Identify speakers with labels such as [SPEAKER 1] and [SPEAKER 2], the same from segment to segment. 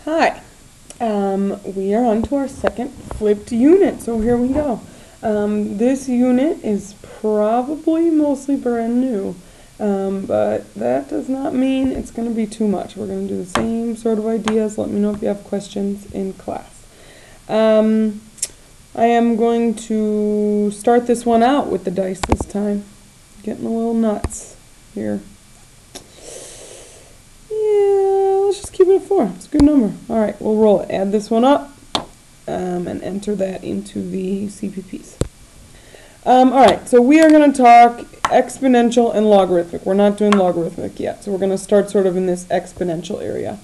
[SPEAKER 1] Hi, we are on to our second flipped unit, so here we go. This unit is probably mostly brand new, but that does not mean it's going to be too much. We're going to do the same sort of ideas. Let me know if you have questions in class. I am going to start this one out with the dice this time. Getting a little nuts here. Yeah, let's just keep it at 4. It's a good number. All right, we'll roll it. Add this one up and enter that into the CPPs. All right, so we are going to talk exponential and logarithmic. We're not doing logarithmic yet, so we're going to start sort of in this exponential area.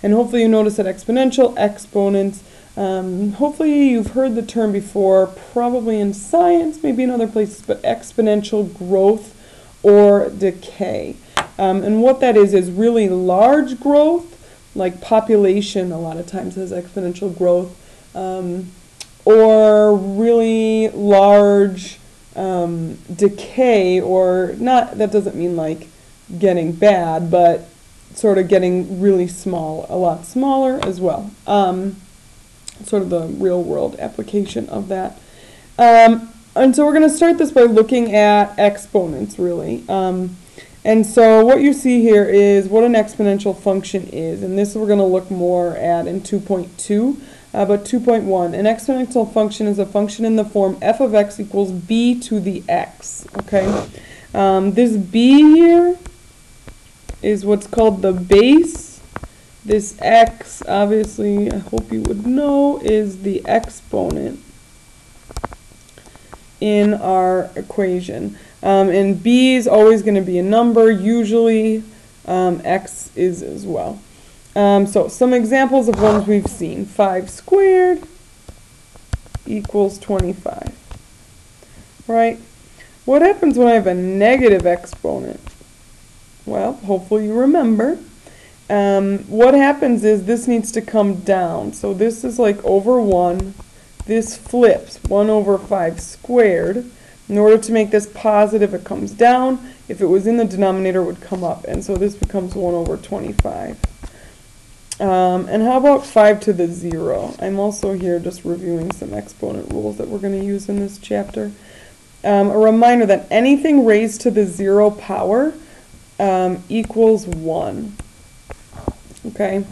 [SPEAKER 1] And hopefully you notice that exponential, exponents, hopefully you've heard the term before, probably in science, maybe in other places, but exponential growth or decay. And what that is really large growth, like population a lot of times has exponential growth, or really large decay, or not, that doesn't mean like getting bad, but sort of getting really small, a lot smaller as well. Sort of the real world application of that. And so we're going to start this by looking at exponents, really. And so what you see here is what an exponential function is, and this we're going to look more at in 2.2, but 2.1. An exponential function is a function in the form f of x equals b to the x, okay? This b here is what's called the base. This x, obviously, I hope you would know, is the exponent in our equation. And b is always going to be a number, usually x is as well. So some examples of ones we've seen. 5 squared equals 25. Right? What happens when I have a negative exponent? Well, hopefully you remember. What happens is this needs to come down. So this is like over 1. This flips 1 over 5 squared. In order to make this positive, it comes down. If it was in the denominator, it would come up. And so this becomes 1 over 25. And how about 5 to the 0? I'm also here just reviewing some exponent rules that we're going to use in this chapter. A reminder that anything raised to the 0 power equals 1. Okay?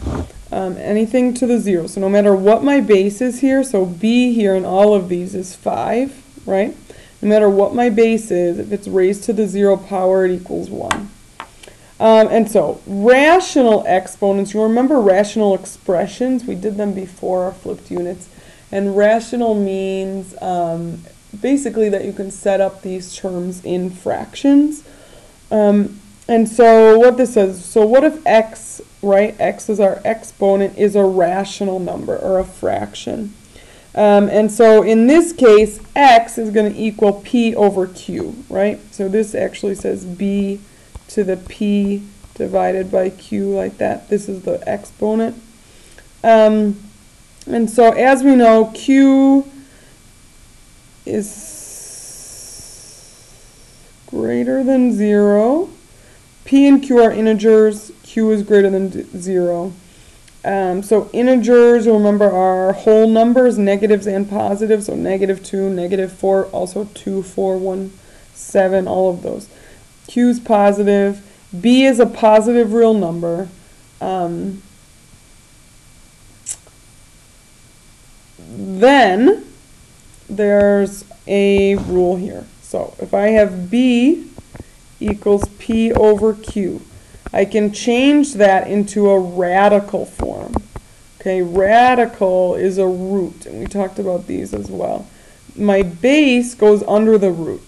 [SPEAKER 1] Anything to the 0. So no matter what my base is here, so b here in all of these is 5, right? No matter what my base is, if it's raised to the 0 power, it equals 1. And so, rational exponents, you'll remember rational expressions. We did them before our flipped units. And rational means basically that you can set up these terms in fractions. And so what this says, so what if x, right, x is our exponent, is a rational number or a fraction? And so in this case, x is going to equal p over q, right? So this actually says b to the p divided by q like that. This is the exponent. And so as we know, q is greater than 0. P and q are integers. Q is greater than 0. So integers, you'll remember, are whole numbers, negatives and positives. So -2, -4, also 2, 4, 1, 7, all of those. Q is positive. B is a positive real number. Then there's a rule here. So if I have B equals P over Q, I can change that into a radical form. Okay, radical is a root, and we talked about these as well. My base goes under the root.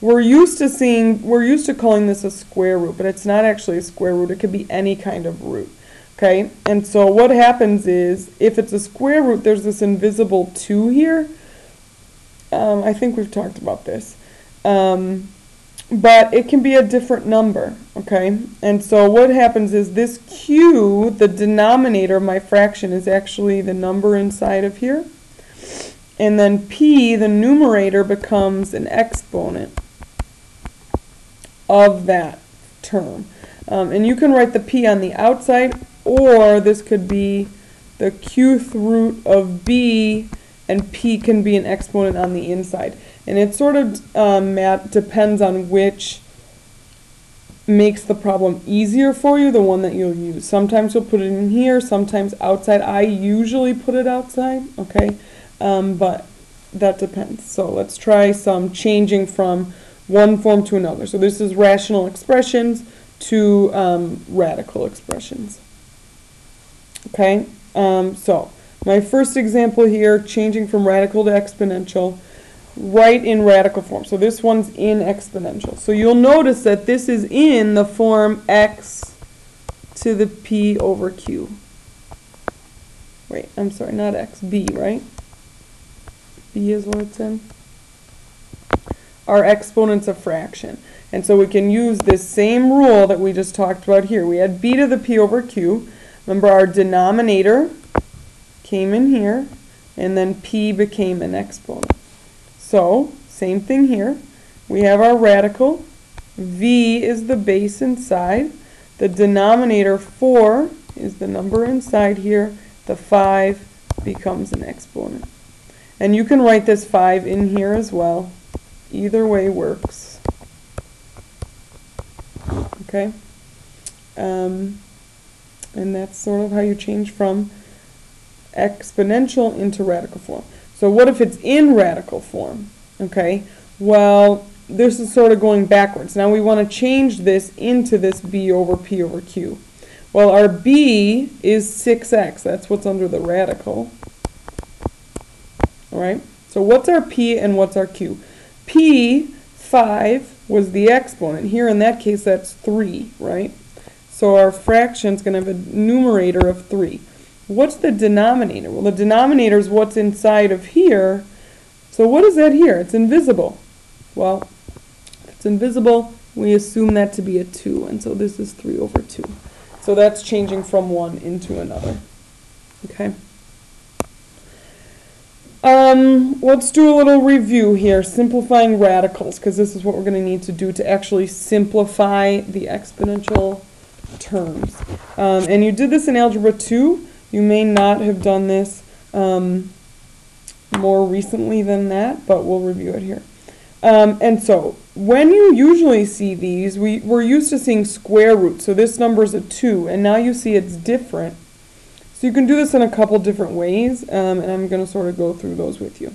[SPEAKER 1] We're used to calling this a square root, but it's not actually a square root. It could be any kind of root. Okay, and so what happens is, if it's a square root, there's this invisible 2 here. I think we've talked about this. But it can be a different number, okay? And so what happens is this q, the denominator of my fraction, is actually the number inside of here. And then p, the numerator, becomes an exponent of that term. And you can write the p on the outside, or this could be the qth root of b, and p can be an exponent on the inside. And it sort of depends on which makes the problem easier for you, the one that you'll use. Sometimes you'll put it in here, sometimes outside. I usually put it outside, okay? But that depends. So let's try some changing from one form to another. So this is rational expressions to radical expressions. Okay, so my first example here, changing from radical to exponential, right in radical form. So this one's in exponential. So you'll notice that this is in the form x to the p over q. Wait, I'm sorry, not x, b, right? B is what it's in. Our exponent's a fraction. And so we can use this same rule that we just talked about here. We had b to the p over q. Remember, our denominator came in here, and then p became an exponent. So, same thing here. We have our radical. V is the base inside. The denominator 4 is the number inside here. The 5 becomes an exponent. And you can write this 5 in here as well. Either way works. Okay? And that's sort of how you change from exponential into radical form. So what if it's in radical form? Okay, well, this is sort of going backwards. Now we want to change this into this b over p over q. Well, our b is 6x. That's what's under the radical. All right, so what's our p and what's our q? P, 5, was the exponent. Here in that case, that's 3, right? So our fraction's going to have a numerator of 3. What's the denominator? Well, the denominator is what's inside of here. So what is that here? It's invisible. Well, if it's invisible, we assume that to be a 2. And so this is 3 over 2. So that's changing from one into another. Okay. Let's do a little review here, simplifying radicals, because this is what we're going to need to do to actually simplify the exponential terms. And you did this in Algebra 2. You may not have done this more recently than that, but we'll review it here. And so, when you usually see these, we're used to seeing square roots. So this number is a 2, and now you see it's different. So you can do this in a couple different ways, and I'm going to sort of go through those with you.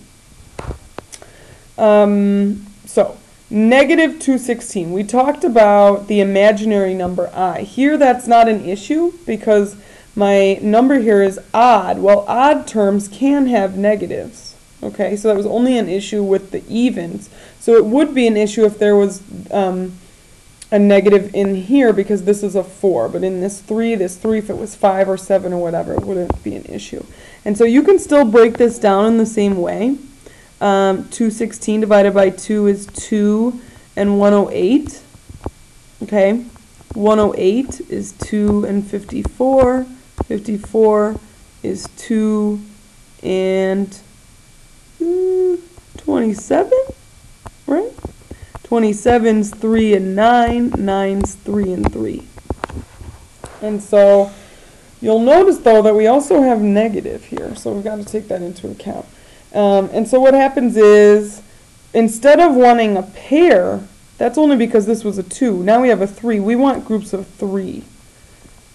[SPEAKER 1] So, negative 216. We talked about the imaginary number I. Here that's not an issue because my number here is odd. Well, odd terms can have negatives. Okay, so that was only an issue with the evens. So it would be an issue if there was a negative in here because this is a 4. But in this 3, if it was 5 or 7 or whatever, it wouldn't be an issue. And so you can still break this down in the same way. 216 divided by 2 is 2 and 108. Okay, 108 is 2 and 54. 54 is 2 and 27, right? 27's 3 and 9, 9's 3 and 3. And so you'll notice though that we also have negative here, so we've got to take that into account. And so what happens is, instead of wanting a pair, that's only because this was a 2. Now we have a 3. We want groups of 3.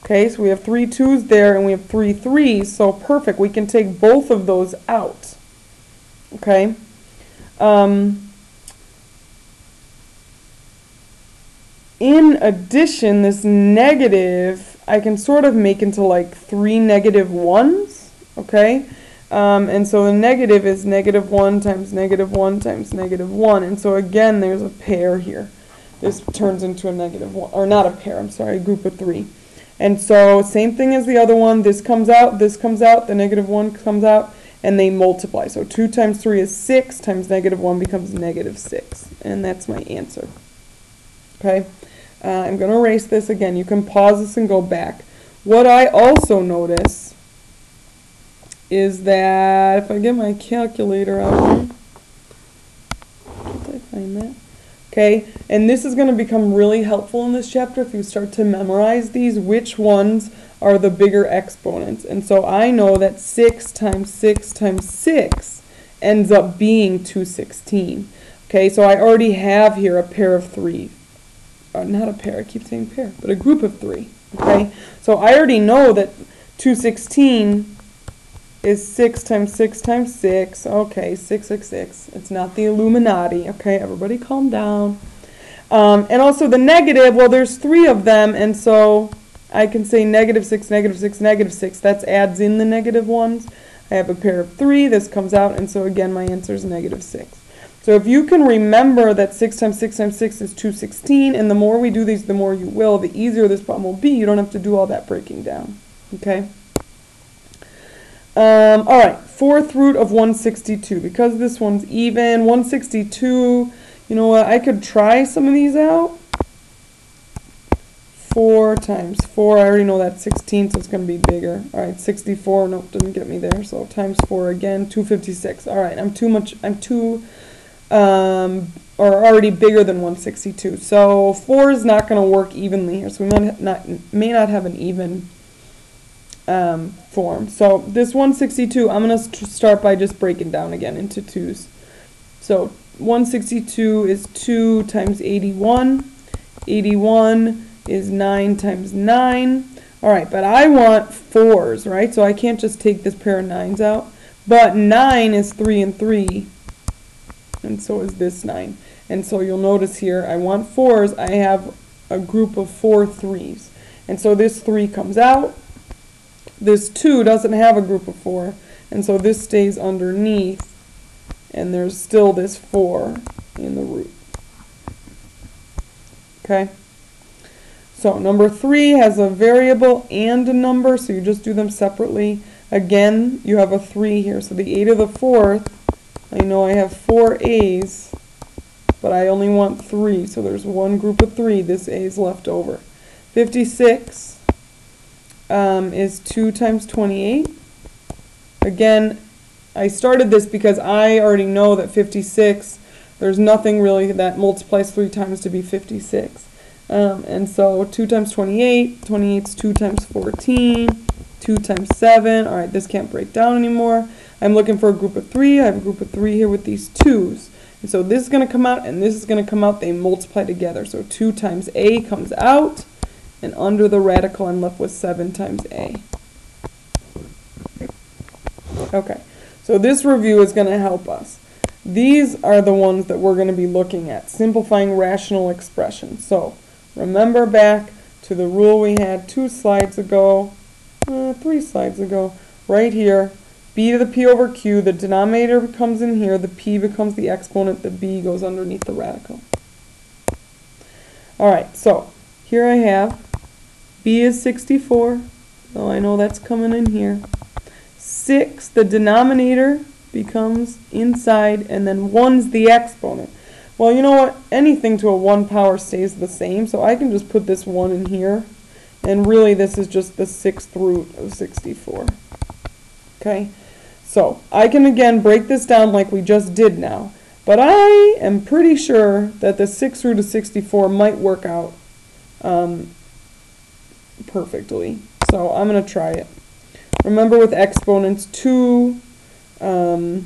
[SPEAKER 1] Okay, so we have 3 2's there and we have 3 3's, so perfect. We can take both of those out. Okay. In addition, this negative, I can sort of make into like 3 negative 1's. Okay. And so the negative is negative 1 times negative 1 times negative 1. And so again, there's a pair here. This turns into a negative 1, or not a pair, I'm sorry, a group of 3. And so same thing as the other one. This comes out, the negative 1 comes out, and they multiply. So 2 times 3 is 6, times negative 1 becomes negative 6. And that's my answer. Okay, I'm going to erase this again. You can pause this and go back. What I also notice is that if I get my calculator out here, did I find that? Okay, and this is going to become really helpful in this chapter if you start to memorize these, which ones are the bigger exponents. And so I know that 6 times 6 times 6 ends up being 216. Okay, so I already have here a pair of 3. Not a pair, I keep saying pair, but a group of 3. Okay, so I already know that 216 is 6 times 6 times 6. Okay, 666. It's not the Illuminati. Okay, everybody calm down. And also the negative, well, there's 3 of them, and so I can say negative 6, negative 6, negative 6. That adds in the negative ones. I have a pair of 3. This comes out, and so again, my answer is negative 6. So if you can remember that 6 times 6 times 6 is 216, and the more we do these, the more you will, the easier this problem will be. You don't have to do all that breaking down. Okay? All right, 4th root of 162. Because this one's even, 162, you know what, I could try some of these out. 4 times 4, I already know that's 16, so it's going to be bigger. All right, 64, nope, didn't get me there. So times 4 again, 256. All right, or already bigger than 162. So 4 is not going to work evenly here. So we may not have an even form. So this 162, I'm going to start by just breaking down again into 2's. So 162 is 2 times 81. 81 is 9 times 9. All right, but I want 4's, right? So I can't just take this pair of 9's out. But 9 is 3 and 3, and so is this 9. And so you'll notice here, I want 4's. I have a group of 4 3's. And so this 3 comes out. This 2 doesn't have a group of 4, and so this stays underneath, and there's still this 4 in the root. Okay? So number 3 has a variable and a number, so you just do them separately. Again, you have a 3 here, so the 8 to the 4th, I know I have 4 a's, but I only want 3, so there's one group of 3. This a is left over. 56 is 2 times 28. Again, I started this because I already know that 56, there's nothing really that multiplies 3 times to be 56. And so 2 times 28, 28 is 2 times 14, 2 times 7. All right, this can't break down anymore. I'm looking for a group of 3. I have a group of 3 here with these 2's. And so this is going to come out, and this is going to come out. They multiply together. So 2 times a comes out. And under the radical, I'm left with 7 times a. Okay, so this review is going to help us. These are the ones that we're going to be looking at, simplifying rational expressions. So remember back to the rule we had 3 slides ago, right here. B to the p over q, the denominator comes in here, the p becomes the exponent, the b goes underneath the radical. All right, so here I have b is 64, so I know that's coming in here. 6, the denominator becomes inside, and then 1's the exponent. Well, you know what? Anything to a 1 power stays the same, so I can just put this 1 in here, and really this is just the 6th root of 64. Okay, so I can again break this down like we just did now, but I am pretty sure that the 6th root of 64 might work out perfectly. So I'm going to try it. Remember with exponents, 2, oh,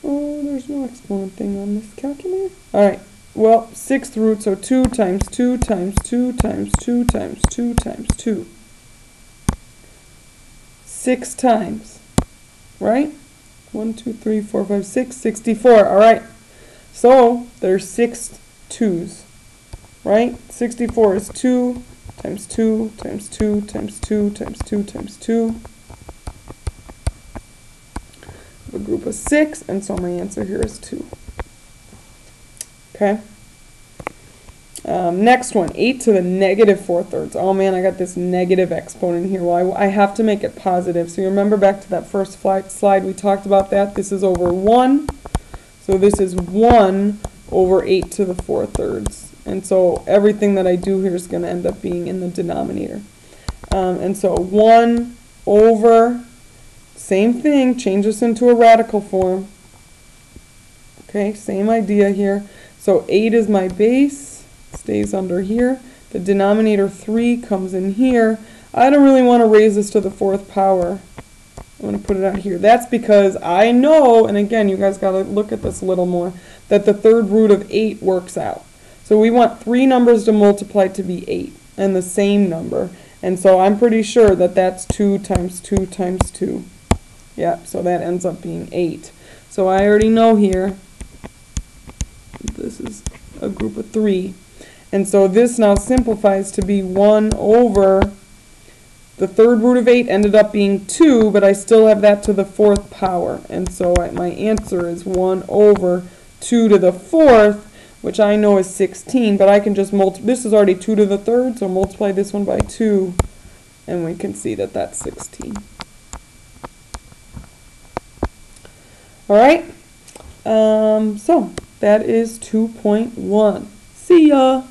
[SPEAKER 1] there's no exponent thing on this calculator. All right, well, 6th root, so 2 times 2 times 2 times 2 times 2 times 2. 6 times, right? 1, 2, 3, 4, 5, 6, 64. All right, so there's 6 2's, right? 64 is 2 times 2 times 2 times 2 times 2 times 2. A group of 6, and so my answer here is 2. Okay. Next one, 8 to the negative 4/3. Oh man, I got this negative exponent here. Well, I have to make it positive. So you remember back to that first slide we talked about that. This is over 1. So this is 1 over 8 to the 4/3. And so everything that I do here is going to end up being in the denominator. And so 1 over, same thing, change this into a radical form. Okay, same idea here. So 8 is my base, stays under here. The denominator 3 comes in here. I don't really want to raise this to the 4th power. I'm going to put it out here. That's because I know, and again, you guys got to look at this a little more, that the third root of 8 works out. So we want 3 numbers to multiply to be 8, and the same number. And so I'm pretty sure that that's 2 times 2 times 2. Yep, so that ends up being 8. So I already know here, this is a group of 3. And so this now simplifies to be 1 over, the third root of 8 ended up being 2, but I still have that to the 4th power. And so my answer is 1 over 2 to the 4th, which I know is 16, but I can just this is already 2 to the 3rd, so multiply this one by 2, and we can see that that's 16. All right, so that is 2.1. See ya!